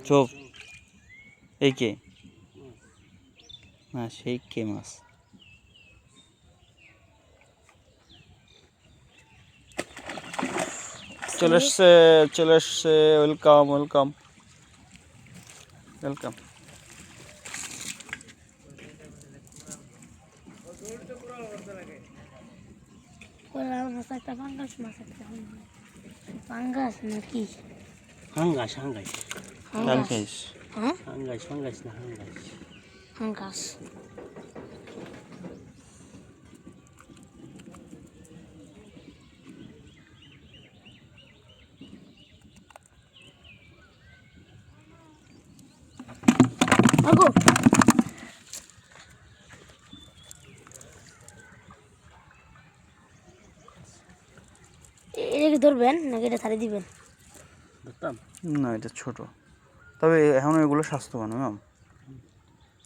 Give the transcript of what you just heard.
চোপ এই কে না সেই কে মাছ চলে এসছে ওয়েলকাম ওয়েলকাম ওয়েলকাম পাঙ্গাস নাকি হাঙ্গাস হাঙ্গাস ডাল খাইস হাঙ্গাস হাঙ্গাস না হাঙ্গাস পাঙ্গাস আগো এটাকে ধরবেন নাকি এটা ছাড়িয়ে দিবেন ধরতাম না এটা ছোট তবে এখন এগুলো স্বাস্থ্যবান ম্যাম